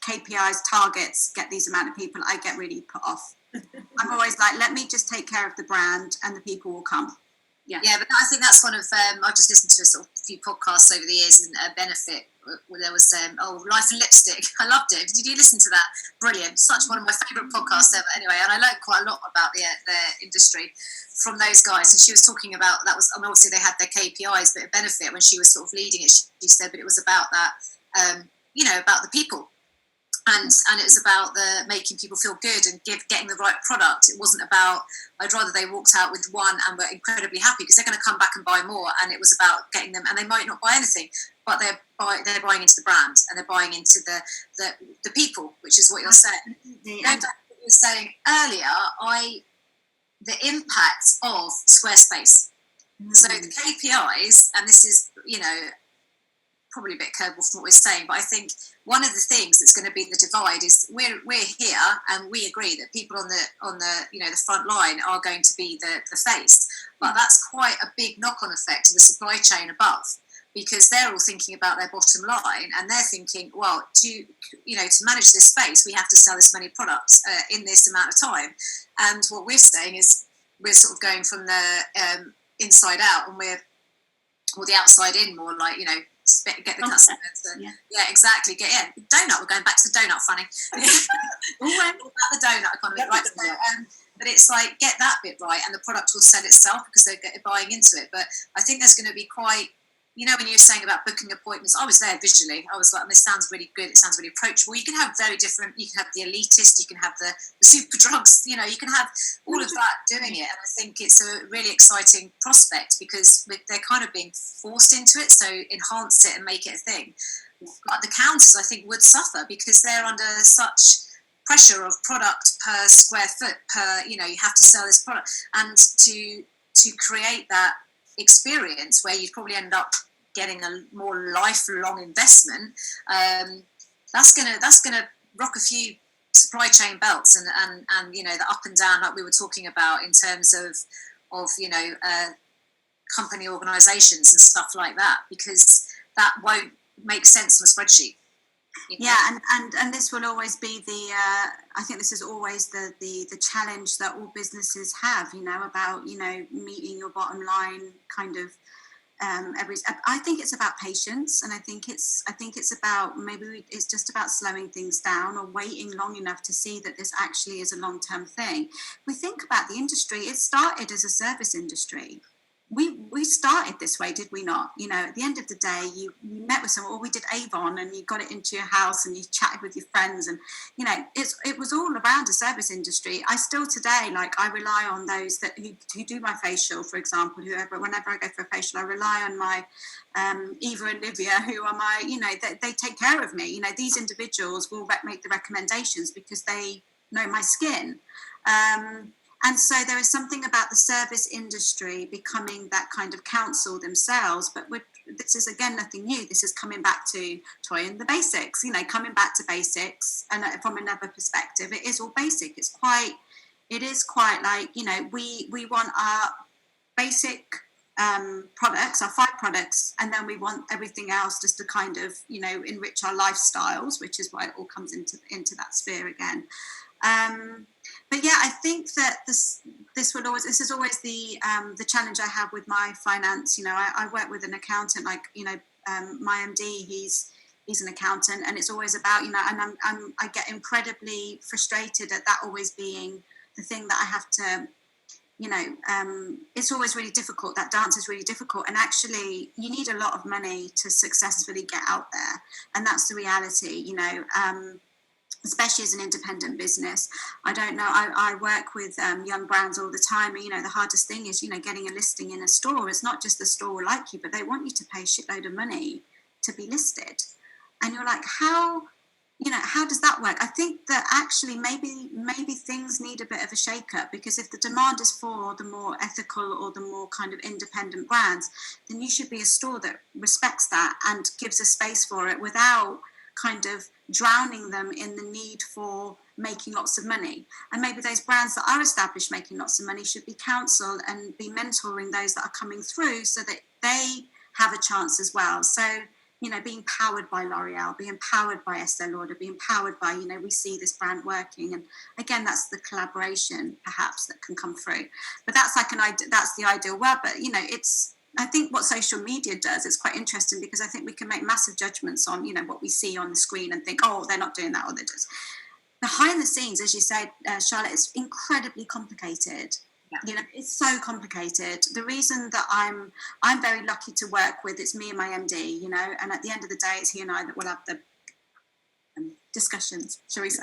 KPIs, targets, get these amount of people, I get really put off. I'm always like, let me just take care of the brand and the people will come. Yeah, but I think that's one of, I've just listened to a sort of few podcasts over the years, and Benefit, where there was, Life and Lipstick. I loved it. Did you listen to that? Brilliant. Such one of my favourite podcasts ever. Anyway, and I learned quite a lot about the industry from those guys. And she was talking about, that was, I mean, obviously they had their KPIs, but at Benefit, when she was sort of leading it, she said, but it was about that, you know, about the people. And it was about the making people feel good and getting the right product. It wasn't about, I'd rather they walked out with one and were incredibly happy because they're going to come back and buy more. And it was about getting them, and they might not buy anything, but they're buying into the brand, and they're buying into the people, which is what you're saying. Going back to what you were saying earlier, the impact of Squarespace. So the KPIs, and this is, you know, probably a bit curveball from what we're saying, but I think one of the things that's going to be the divide is we're here, and we agree that people on the you know, the front line are going to be the face, but that's quite a big knock-on effect to the supply chain above, because they're all thinking about their bottom line, and they're thinking, well, to manage this space, we have to sell this many products in this amount of time. And what we're saying is we're sort of going from the inside out, and or the outside in, more like, you know, get the customer to, yeah, exactly, get in. Donut, we're going back to the donut, funny. All about the donut economy, right? So, but it's like, get that bit right, and the product will sell itself because they're buying into it. But I think there's going to be quite, you know, when you were saying about booking appointments, I was there visually. I was like, this sounds really good. It sounds really approachable. You can have very different, you can have the elitist, you can have the super drugs, you know, you can have all of that doing it. And I think it's a really exciting prospect because they're kind of being forced into it. So enhance it and make it a thing. But the counters, I think, would suffer because they're under such pressure of product per square foot, per, you know, you have to sell this product. And to create that experience where you'd probably end up getting a more lifelong investment, that's gonna rock a few supply chain belts, and you know, the up and down, like we were talking about in terms of you know, company organisations and stuff like that, because that won't make sense on a spreadsheet. You know? Yeah, and this will always be I think this is always the challenge that all businesses have, you know, about, you know, meeting your bottom line kind of I think it's about patience, and I think it's about it's just about slowing things down or waiting long enough to see that this actually is a long-term thing. We think about the industry, it started as a service industry. We started this way, did we not? You know, at the end of the day, you met with someone, or we did Avon, and you got it into your house and you chatted with your friends, and, you know, it was all around a service industry. I still today, like, I rely on those who do my facial, for example, whenever I go for a facial, I rely on my Eva and Livia, who are my, you know, they take care of me. You know, these individuals will make the recommendations because they my skin. And so there is something about the service industry becoming that kind of council themselves. But this is, again, nothing new. This is coming back to toying the basics, coming back to basics. And from another perspective, it is all basic. It is quite like, we want our basic products, our 5 products, and then we want everything else just to kind of, enrich our lifestyles, which is why it all comes into that sphere again. But yeah, I think that this is always the challenge I have with my finance. I work with an accountant, like, my MD, he's an accountant, and it's always about, and I get incredibly frustrated at that always being the thing that I have to, it's always really difficult. That dance is really difficult. And actually, you need a lot of money to successfully get out there. And that's the reality, especially as an independent business. I don't know, I work with young brands all the time. And, the hardest thing is, getting a listing in a store. It's not just the store will like you, but they want you to pay a shitload of money to be listed. And you're like, how does that work? I think that actually maybe things need a bit of a shake-up, because if the demand is for the more ethical or the more kind of independent brands, then you should be a store that respects that and gives a space for it without kind of drowning them in the need for making lots of money. And maybe those brands that are established making lots of money should be counselled and be mentoring those that are coming through so that they have a chance as well. So, being powered by L'Oreal, being powered by Estée Lauder, being powered by, we see this brand working. And again, that's the collaboration perhaps that can come through. But that's that's the ideal world. But, I think what social media does is quite interesting, because I think we can make massive judgments on, what we see on the screen and think, oh, they're not doing that, or they're just. Behind the scenes, as you said, Charlotte, it's incredibly complicated. Yeah. It's so complicated. The reason that I'm very lucky to work with, it's me and my MD, and at the end of the day, it's he and I that will have the discussions, shall we say.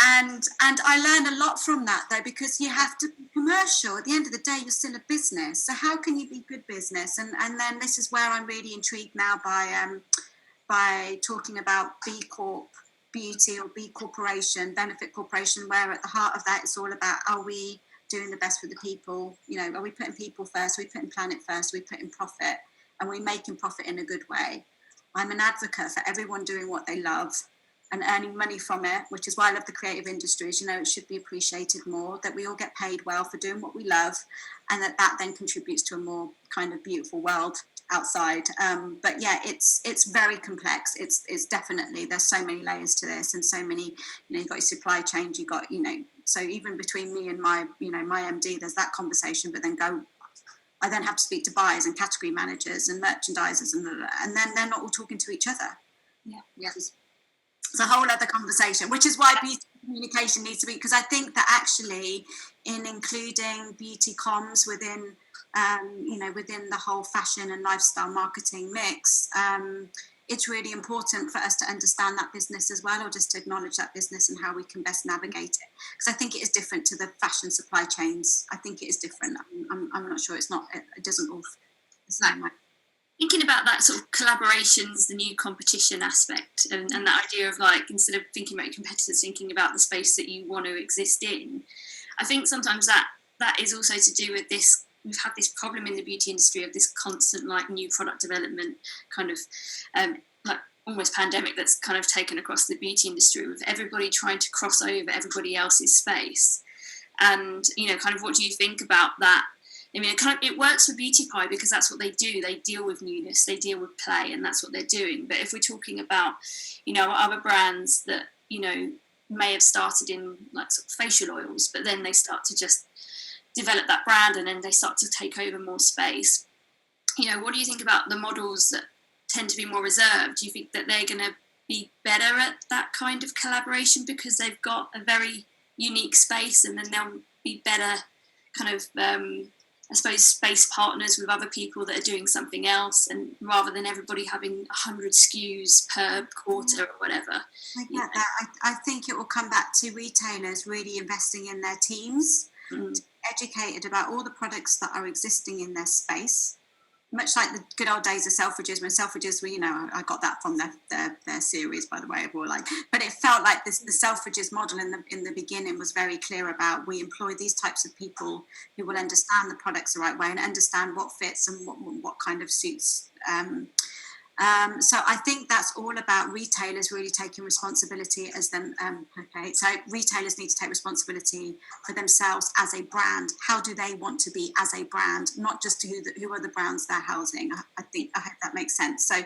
And I learn a lot from that, though, because you have to be commercial. At the end of the day, you're still a business. So how can you be good business? And then this is where I'm really intrigued now by talking about B Corp beauty, or B Corporation, benefit corporation, where at the heart of that, it's all about, are we doing the best for the people? Are we putting people first? Are we putting planet first? Are we putting profit? And we're making profit in a good way. I'm an advocate for everyone doing what they love and earning money from it, which is why I love the creative industries. It should be appreciated more, that we all get paid well for doing what we love, and that then contributes to a more kind of beautiful world outside. But yeah, it's very complex. It's definitely, there's so many layers to this, and so many, you've got your supply chains, you've got, so even between me and my, my MD, there's that conversation, but then I then have to speak to buyers and category managers and merchandisers, and then they're not all talking to each other. Yeah. It's a whole other conversation, which is why beauty communication needs to be, because I think that actually in including beauty comms within, within the whole fashion and lifestyle marketing mix, it's really important for us to understand that business as well, or just to acknowledge that business and how we can best navigate it. Because I think it is different to the fashion supply chains. I think it is different. I'm not sure. It doesn't all the same way. Thinking about that sort of collaborations, the new competition aspect, and that idea of, like, instead of thinking about your competitors, thinking about the space that you want to exist in. I think sometimes that is also to do with this. We've had this problem in the beauty industry of this constant, like, new product development kind of like almost pandemic that's kind of taken across the beauty industry, with everybody trying to cross over everybody else's space. And, kind of what do you think about that? I mean, it works for Beauty Pie because that's what they do. They deal with newness, they deal with play, and that's what they're doing. But if we're talking about, other brands that, may have started in, like, sort of facial oils, but then they start to just develop that brand, and then they start to take over more space. What do you think about the models that tend to be more reserved? Do you think that they're going to be better at that kind of collaboration because they've got a very unique space, and then they'll be better kind of I suppose space partners with other people that are doing something else, and rather than everybody having 100 SKUs per quarter or whatever? I get that. I think it will come back to retailers really investing in their teams, to be educated about all the products that are existing in their space, much like the good old days of Selfridges, when Selfridges were, I got that from their series, by the way, of all, like, but it felt like this, the Selfridges model in the beginning was very clear about, we employ these types of people who will understand the products the right way and understand what fits and what kind of suits. So I think that's all about retailers really taking responsibility as them. So retailers need to take responsibility for themselves as a brand. How do they want to be as a brand, not just to who are the brands they're housing? I hope that makes sense. So,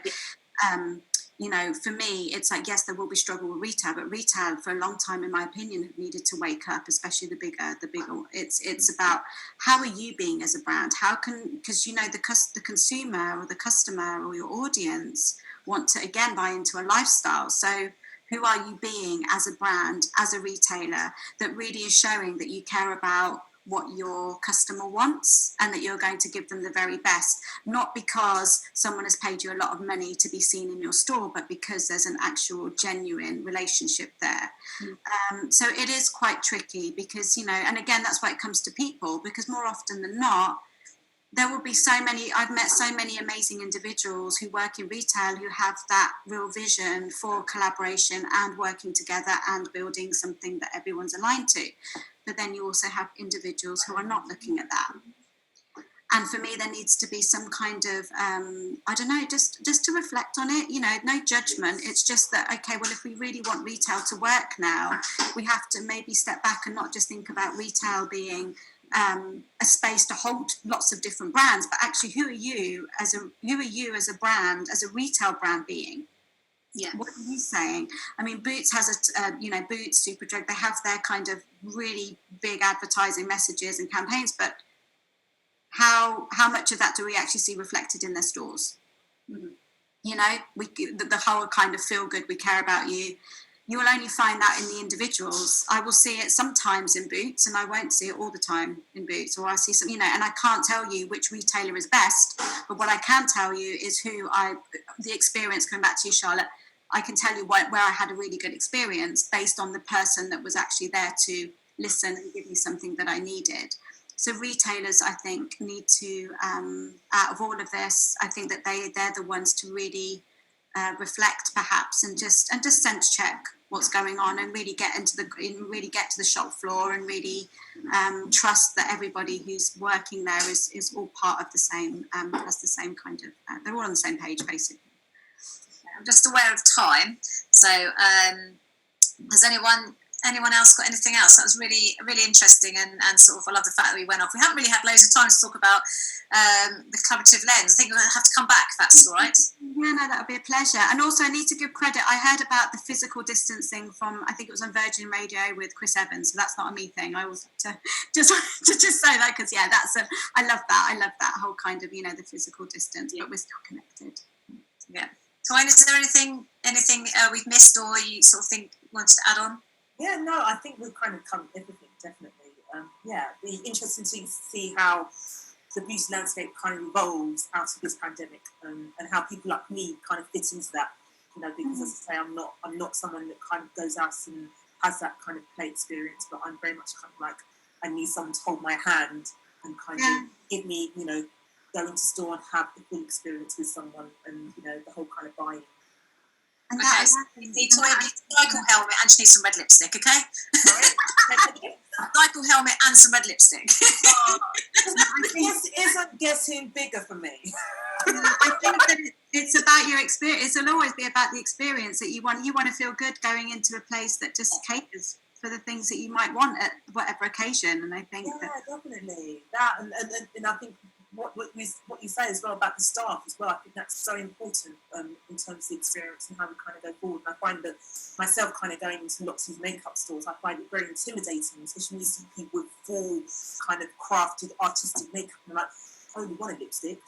for me, it's like, yes, there will be struggle with retail, but retail for a long time, in my opinion, have needed to wake up, especially the bigger. It's about, how are you being as a brand? Because the consumer or the customer or your audience want to, again, buy into a lifestyle. So who are you being as a brand, as a retailer, that really is showing that you care about what your customer wants and that you're going to give them the very best, not because someone has paid you a lot of money to be seen in your store, but because there's an actual genuine relationship there. So it is quite tricky because, and again, that's why it comes to people, because more often than not, there will be I've met so many amazing individuals who work in retail who have that real vision for collaboration and working together and building something that everyone's aligned to. But then you also have individuals who are not looking at that. And for me, there needs to be some kind of, just to reflect on it, no judgment. It's just that, okay, well, if we really want retail to work now, we have to maybe step back and not just think about retail being a space to hold lots of different brands, but actually, who are you as a brand, as a retail brand being? Yeah. What are you saying? I mean, Boots has Boots, Superdrug, they have their kind of really big advertising messages and campaigns, but how much of that do we actually see reflected in their stores? Mm-hmm. The whole kind of feel good, we care about you. You will only find that in the individuals. I will see it sometimes in Boots, and I won't see it all the time in Boots. Or I see some, and I can't tell you which retailer is best, but what I can tell you is the experience, coming back to you, Charlotte, I can tell you where I had a really good experience based on the person that was actually there to listen and give me something that I needed. So retailers, I think, need to, out of all of this, I think that they're the ones to really reflect, perhaps, and just sense check what's going on, and really get to the shop floor, and really trust that everybody who's working there is all part of the same, has the same kind of, they're all on the same page, basically. I'm just aware of time, so has anyone else got anything else? That was really, really interesting, and sort of, I love the fact that we went off. We haven't really had loads of time to talk about the collaborative lens. I think we're going to have to come back, if that's all right. Yeah, no, that would be a pleasure. And also, I need to give credit. I heard about the physical distancing from, I think it was on Virgin Radio with Chris Evans, so that's not a me thing. I always have to just say that, because, yeah, I love that. I love that whole kind of, the physical distance, but we're still connected. Yeah. Toyin, is there anything we've missed, or you sort of think you wanted to add on? Yeah, no, I think we've kind of covered everything, definitely. It'd be interesting to see how the beauty landscape kind of evolves out of this pandemic, and how people like me kind of fit into that, because as I say, I'm not someone that kind of goes out and has that kind of play experience, but I'm very much kind of like, I need someone to hold my hand and kind of give me, go into store and have the full experience with someone, and, the whole kind of buying. And okay, so you need a cycle helmet and she needs some red lipstick, okay? Sorry? Cycle helmet and some red lipstick. Isn't getting bigger for me. I think that it's about your experience. It'll always be about the experience that you want. You want to feel good going into a place that just caters for the things that you might want at whatever occasion. And I think definitely that, and I think what you say as well about the staff as well, I think that's so important in terms of the experience and how we kind of go forward. And I find that myself kind of going into lots of makeup stores, I find it very intimidating, especially when you see people with full kind of crafted artistic makeup, and I'm like, I only want a lipstick.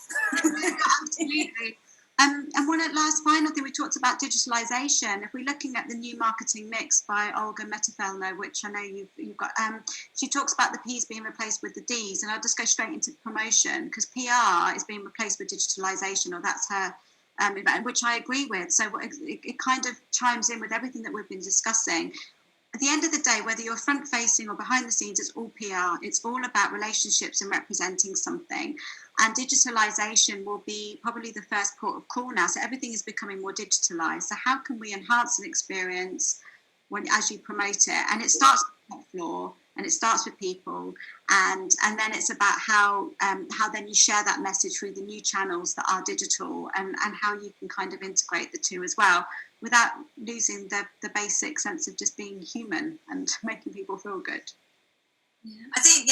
Absolutely. And one last final thing, we talked about digitalisation. If we're looking at the new marketing mix by Olga Metafelner, which I know you've got, she talks about the P's being replaced with the D's, and I'll just go straight into promotion, because PR is being replaced with digitalisation, or that's her, which I agree with. So it kind of chimes in with everything that we've been discussing. at the end of the day, whether you're front facing or behind the scenes, it's all PR. It's all about relationships and representing something. And digitalization will be probably the first port of call now. So everything is becoming more digitalized. So how can we enhance an experience as you promote it? And it starts with the floor, and it starts with people, and then it's about how then you share that message through the new channels that are digital, and how you can kind of integrate the two as well, without losing the basic sense of just being human and making people feel good. Yeah. I think,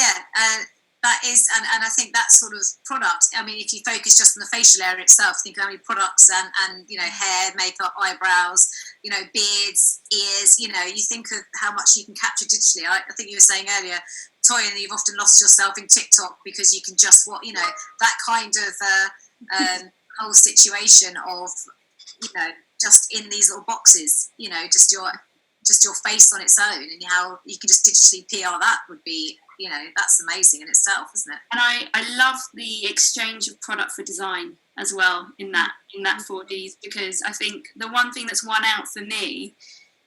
that is, and I think that sort of product, I mean, if you focus just on the facial area itself, think how many products and hair, makeup, eyebrows, beards, ears, you think of how much you can capture digitally. I think you were saying earlier, Toyin, you've often lost yourself in TikTok because you can just, that kind of whole situation of, just in these little boxes, just your face on its own, and how you can just digitally PR that would be, that's amazing in itself, isn't it? And I love the exchange of product for design as well in that 4Ds, because I think the one thing that's won out for me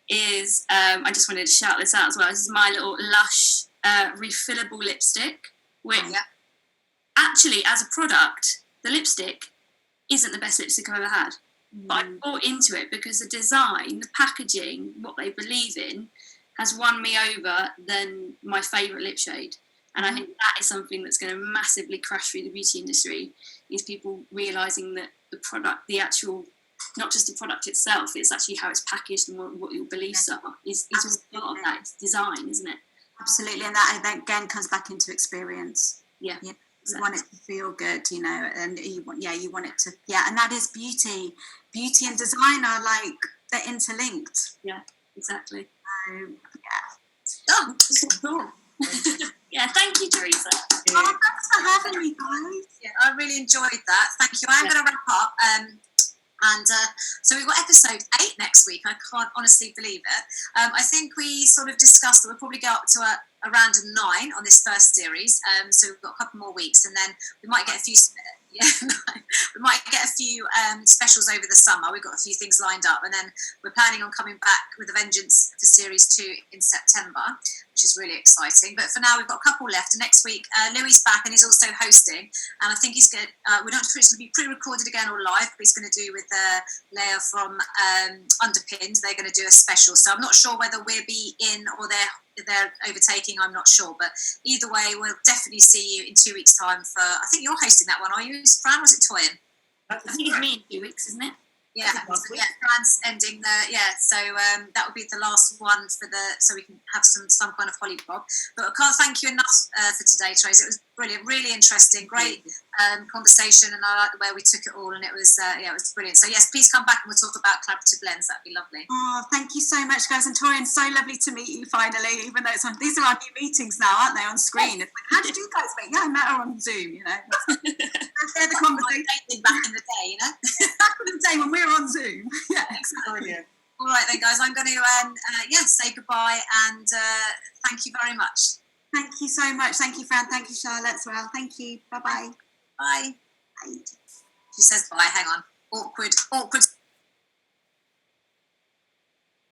is, I just wanted to shout this out as well, this is my little Lush refillable lipstick, which actually, as a product, the lipstick isn't the best lipstick I've ever had. But I bought into it because the design, the packaging, what they believe in, has won me over than my favourite lip shade. And I think that is something that's going to massively crash through the beauty industry, is people realising that the product, the actual, not just the product itself, it's actually how it's packaged and what your beliefs are, is all part of that. It's design, isn't it? Absolutely, and that again comes back into experience. Yeah. Exactly. You want it to feel good, and you want it to, and that is beauty. Beauty and design are like, they're interlinked. Yeah, exactly. Yeah, thank you, Teresa. Oh, thanks for having me, guys. Yeah, I really enjoyed that. Thank you. I'm going to wrap up. And so we've got episode 8 next week. I can't honestly believe it. I think we sort of discussed that we'll probably go up to a random 9 on this first series. So we've got a couple more weeks, and then we might get a few. We might get a few specials over the summer. We've got a few things lined up, and then we're planning on coming back with a vengeance for series 2 in September, which is really exciting. But for now, we've got a couple left. And next week, Louis back, and he's also hosting. And I think he's going. We don't know if it's going to be pre-recorded again or live, but he's going to do with Leah from Underpinned. They're going to do a special. So I'm not sure whether we'll be in or they're overtaking. I'm not sure, but either way, we'll definitely see you in 2 weeks' time for. I think you're hosting that one, are you, Fran? Was it Toyin? I think it's me in 2 weeks, isn't it? Yeah, Fran's ending so that will be the last one so we can have some kind of hollywood. But I can't thank you enough for today, Teresa. It was brilliant, really interesting, great conversation, and I like the way we took it all, and it was it was brilliant. So yes, please come back and we'll talk about collaborative lens. That'd be lovely. Oh, thank you so much, guys. And Toyin, so lovely to meet you finally, even though these are our new meetings now, aren't they, on screen? It's like, how did you guys meet? Yeah, I met her on Zoom, They're the conversation back in the day, back in the day when we were on Zoom. Yeah, exactly. All right then, guys, I'm going to say goodbye, and thank you very much. Thank you so much. Thank you, Fran. Thank you, Charlotte, as well. Thank you. Bye-bye. Bye. Bye. She says bye. Hang on. Awkward.